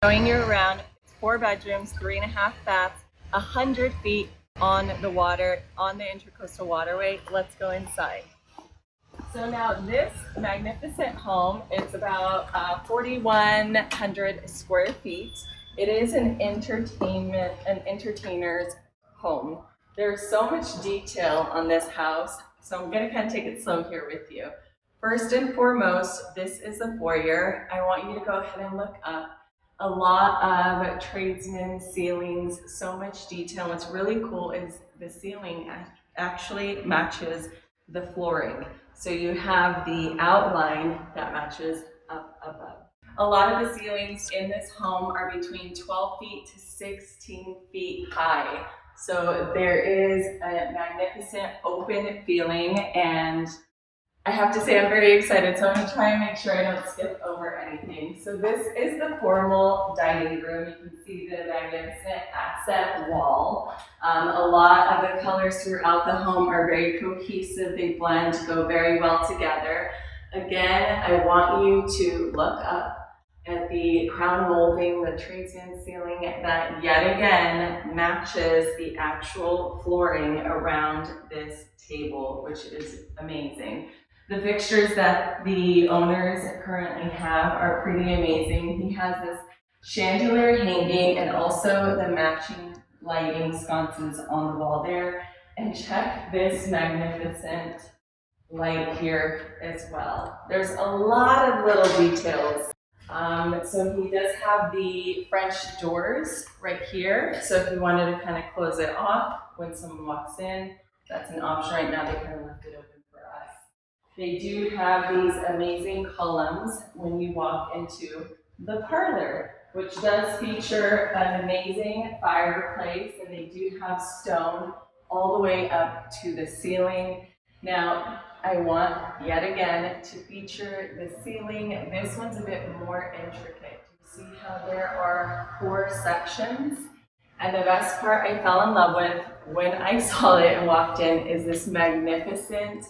Showing you around. It's 4 bedrooms, 3.5 baths, 100 feet on the water, on the Intercoastal Waterway. Let's go inside. So now this magnificent home, it's about 4,100 square feet. It is an entertainer's home. There's so much detail on this house, so I'm going to kind of take it slow here with you. First and foremost, this is the foyer. I want you to go ahead and look up. A lot of tradesmen ceilings, so much detail. What's really cool is the ceiling actually matches the flooring. So you have the outline that matches up above. A lot of the ceilings in this home are between 12 feet to 16 feet high. So there is a magnificent open feeling, and I have to say I'm very excited, so I'm going to try and make sure I don't skip over anything. So this is the formal dining room. You can see the magnificent accent wall. A lot of the colors throughout the home are very cohesive. They blend, go very well together. Again, I want you to look up at the crown molding, the tradesman ceiling that yet again matches the actual flooring around this table, which is amazing. The fixtures that the owners currently have are pretty amazing. He has this chandelier hanging and also the matching lighting sconces on the wall there. And check this magnificent light here as well. There's a lot of little details. So he does have the French doors right here. So if you wanted to kind of close it off when someone walks in, that's an option. Right now they kind of left it open for us. They do have these amazing columns when you walk into the parlor, which does feature an amazing fireplace, and they do have stone all the way up to the ceiling. Now, I want, yet again, to feature the ceiling. This one's a bit more intricate. You see how there are 4 sections? And the best part I fell in love with when I saw it and walked in is this magnificent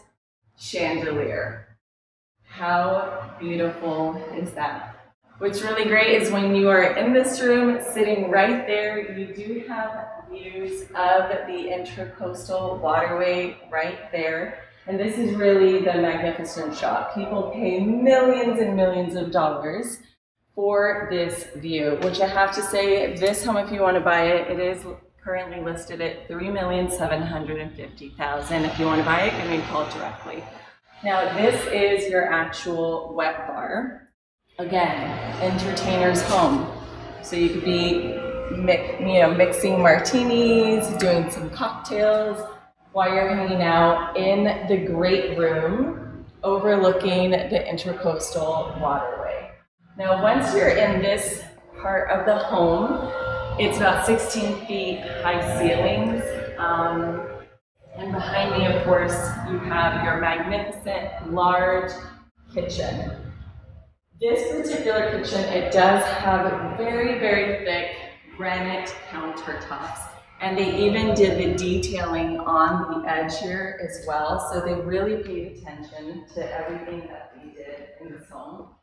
chandelier. How beautiful is that? What's really great is when you are in this room, sitting right there, you do have views of the Intercoastal Waterway right there. And this is really the magnificent shop. People pay millions and millions of dollars for this view, which I have to say, this home, if you want to buy it, it is currently listed at $3,750,000. If you want to buy it, give me a call directly. Now, this is your actual wet bar. Again, entertainer's home. So you could be mixing martinis, doing some cocktails while you're hanging out in the great room overlooking the Intercoastal Waterway. Now, once you're in this part of the home, it's about 16 feet high ceilings. And behind me, of course, you have your magnificent large kitchen. This particular kitchen, it does have very, very thick granite countertops. And they even did the detailing on the edge here as well. So they really paid attention to everything that we did in this home.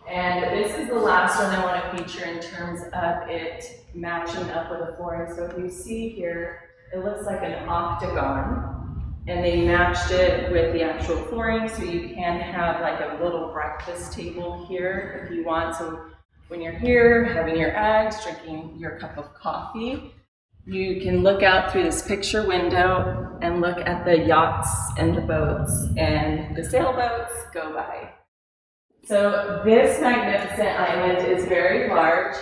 And this is the last one I want to feature in terms of it matching up with the flooring. So if you see here, it looks like an octagon. And they matched it with the actual flooring, so you can have like a little breakfast table here if you want. So when you're here, having your eggs, drinking your cup of coffee, you can look out through this picture window and look at the yachts and the boats and the sailboats go by. So this magnificent island is very large.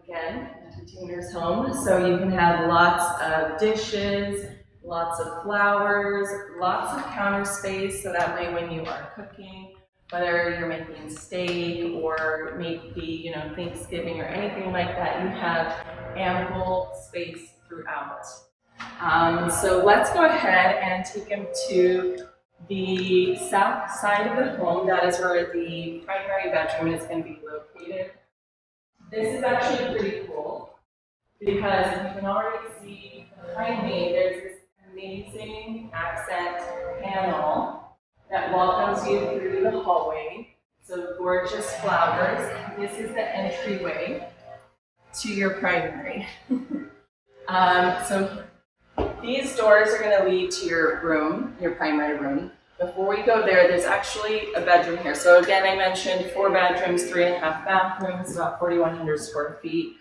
Again, entertainer's home, so you can have lots of dishes, lots of flowers, lots of counter space, so that way when you are cooking, whether you're making steak or maybe Thanksgiving or anything like that, you have ample space throughout. So let's go ahead and take them to the south side of the home. That is where the primary bedroom is going to be located. This is actually pretty cool because you can already see behind me, there's this amazing accent panel that welcomes you through the hallway. So gorgeous flowers. This is the entryway. to your primary. So these doors are going to lead to your room, your primary room. Before we go there, there's actually a bedroom here. So again, I mentioned 4 bedrooms, 3.5 bathrooms, about 4,100 square feet.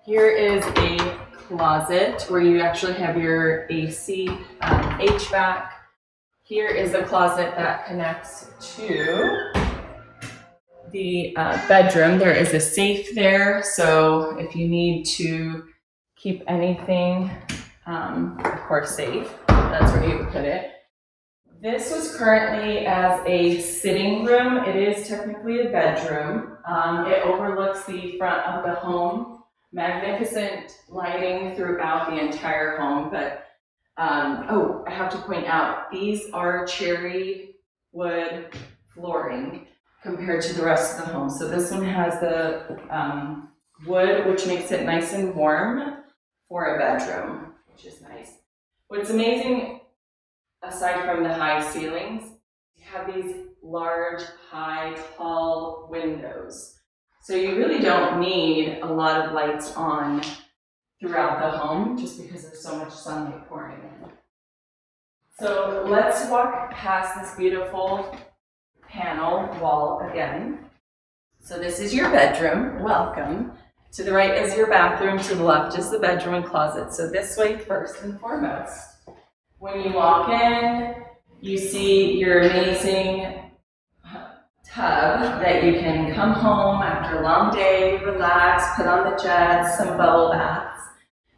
Here is a closet where you actually have your AC, HVAC. Here is a closet that connects to the bedroom. There is a safe there, so if you need to keep anything, of course, safe, that's where you would put it. This was currently as a sitting room. It is technically a bedroom. It overlooks the front of the home. Magnificent lighting throughout the entire home, but oh, I have to point out, these are cherry wood flooring compared to the rest of the home. So this one has the wood, which makes it nice and warm for a bedroom, which is nice. What's amazing, aside from the high ceilings, you have these large, high, tall windows. So you really don't need a lot of lights on throughout the home just because there's so much sunlight pouring in. So let's walk past this beautiful panel wall again. So this is your bedroom. Welcome. To the right is your bathroom. To the left is the bedroom and closet. So this way first and foremost. When you walk in, you see your amazing tub that you can come home after a long day, relax, put on the jets, some bubble baths.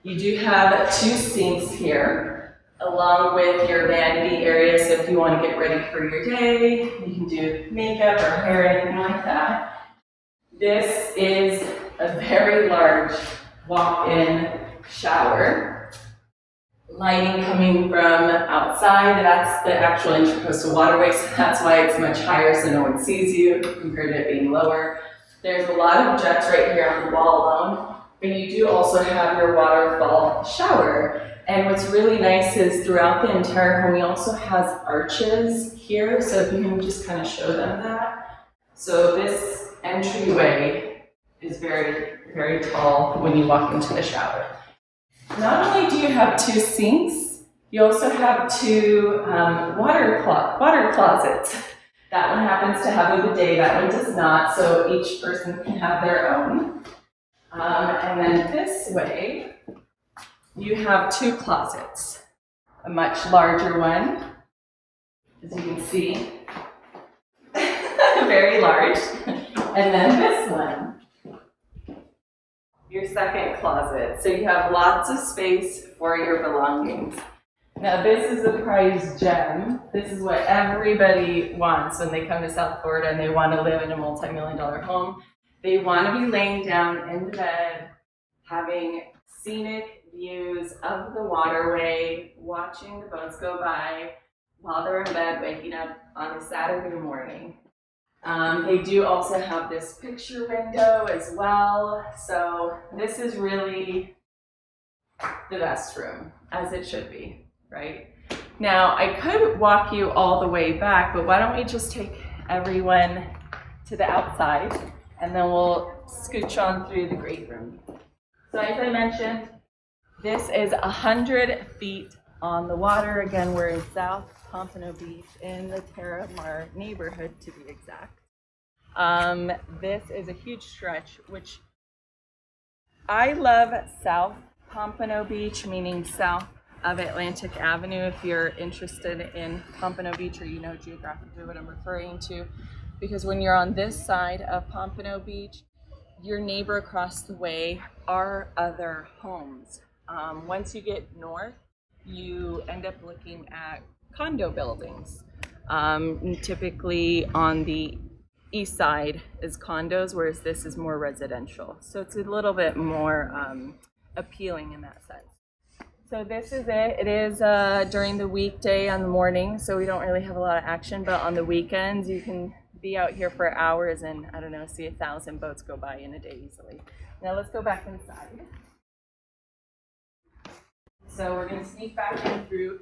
You do have 2 sinks here, along with your vanity area, so if you want to get ready for your day, you can do makeup or hair, anything like that. This is a very large walk-in shower. Lighting coming from outside, that's the actual Intracoastal waterway, so that's why it's much higher so no one sees you compared to it being lower. There's a lot of jets right here on the wall alone, but you do also have your waterfall shower. And what's really nice is throughout the entire home, he also has arches here, so if you can just kind of show them that. So this entryway is very, very tall when you walk into the shower. Not only do you have 2 sinks, you also have 2 water closets. That one happens to have a bidet, that one does not, so each person can have their own. And then this way, you have 2 closets. A much larger one, as you can see, very large. And then this one, your second closet. So you have lots of space for your belongings. Now this is a prize gem. This is what everybody wants when they come to South Florida and they want to live in a multi-million-dollar home. They want to be laying down in the bed, having scenic views of the waterway, watching the boats go by while they're in bed, waking up on a Saturday morning. They do also have this picture window as well. So this is really the best room, as it should be, right? Now, I could walk you all the way back, but why don't we just take everyone to the outside, and then we'll scooch on through the great room. So as I mentioned, this is 100 feet on the water. Again, we're in South Pompano Beach in the Terra Mar neighborhood, to be exact. This is a huge stretch, which I love South Pompano Beach, meaning south of Atlantic Avenue, if you're interested in Pompano Beach or you know geographically what I'm referring to, because when you're on this side of Pompano Beach, your neighbor across the way are other homes. Once you get north, you end up looking at condo buildings. Typically on the east side is condos, whereas this is more residential. So it's a little bit more appealing in that sense. So this is it. It is during the weekday on the morning, so we don't really have a lot of action, but on the weekends you can be out here for hours and, I don't know, see 1,000 boats go by in a day easily. Now let's go back inside. So we're going to sneak back in through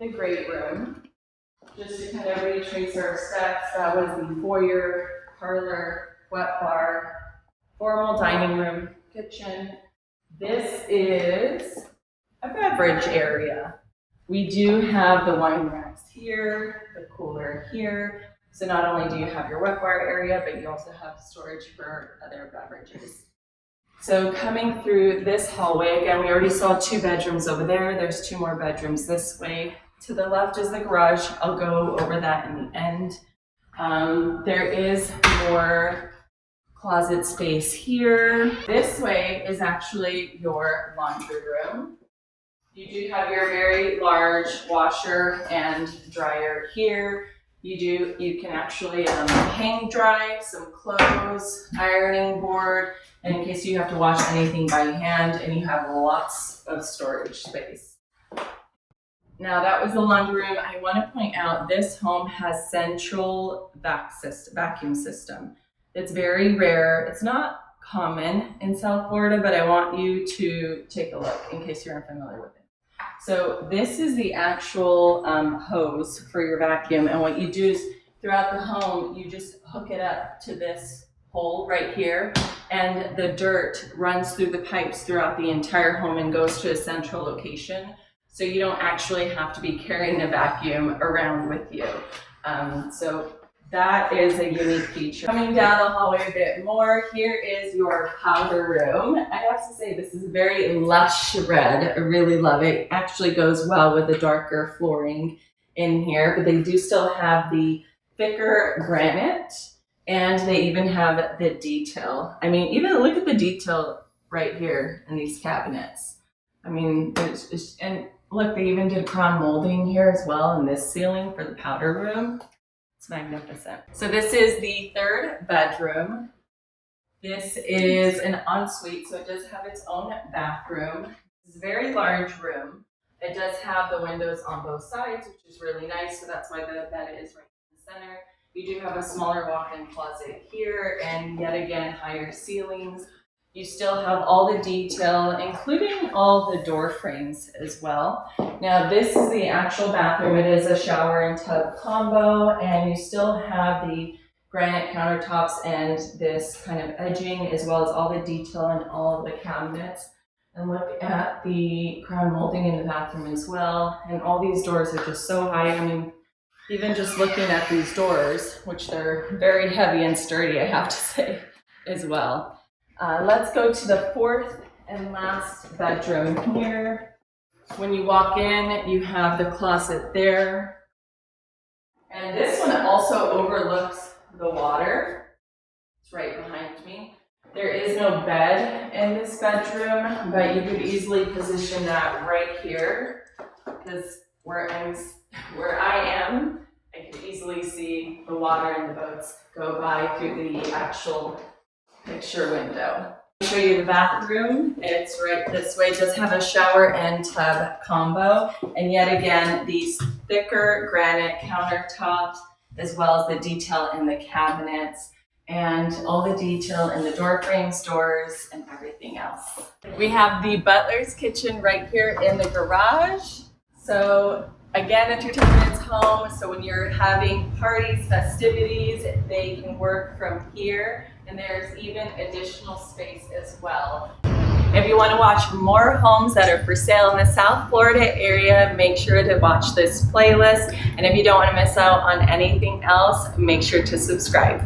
the great room. Just to kind of retrace our steps, that was the foyer, parlor, wet bar, formal dining room, kitchen. This is a beverage area. We do have the wine racks here, the cooler here. So not only do you have your wetware area, but you also have storage for other beverages. So coming through this hallway, again, we already saw 2 bedrooms over there. There's 2 more bedrooms this way. To the left is the garage. I'll go over that in the end. There is more closet space here. This way is actually your laundry room. You do have your very large washer and dryer here. You can actually hang dry some clothes, ironing board, and in case you have to wash anything by hand, and you have lots of storage space. Now that was the laundry room. I want to point out this home has central vacuum system. It's very rare. It's not common in South Florida, but I want you to take a look in case you're unfamiliar with it. So this is the actual hose for your vacuum, and what you do is throughout the home, you just hook it up to this hole right here, and the dirt runs through the pipes throughout the entire home and goes to a central location. So you don't actually have to be carrying a vacuum around with you. So that is a unique feature. Coming down the hallway a bit more, here is your powder room. I have to say this is very lush red. I really love it. Actually goes well with the darker flooring in here, but they do still have the thicker granite, and they even have the detail. I mean, even look at the detail right here in these cabinets. I mean, and look, they even did crown molding here as well in this ceiling for the powder room. It's magnificent. So this is the 3rd bedroom. This is an ensuite, so it does have its own bathroom. It's a very large room. It does have the windows on both sides, which is really nice, so that's why the bed is right in the center. You do have a smaller walk-in closet here, and yet again, higher ceilings. You still have all the detail, including all the door frames as well. Now this is the actual bathroom. It is a shower and tub combo, and you still have the granite countertops and this kind of edging, as well as all the detail in all of the cabinets. And look at the crown molding in the bathroom as well. And all these doors are just so high. I mean, even just looking at these doors, which they're very heavy and sturdy, I have to say, as well. Let's go to the 4th and last bedroom here. When you walk in, you have the closet there. And this one also overlooks the water. It's right behind me. There is no bed in this bedroom, but you could easily position that right here, because where I am, I could easily see the water and the boats go by through the actual picture window. I'll show you the bathroom. It's right this way. It does have a shower and tub combo, and yet again these thicker granite countertops, as well as the detail in the cabinets and all the detail in the door frames, doors, and everything else. We have the butler's kitchen right here in the garage. So again, entertainment's home. So when you're having parties, festivities, they can work from here. And there's even additional space as well. If you want to watch more homes that are for sale in the South Florida area, make sure to watch this playlist. And if you don't want to miss out on anything else, make sure to subscribe.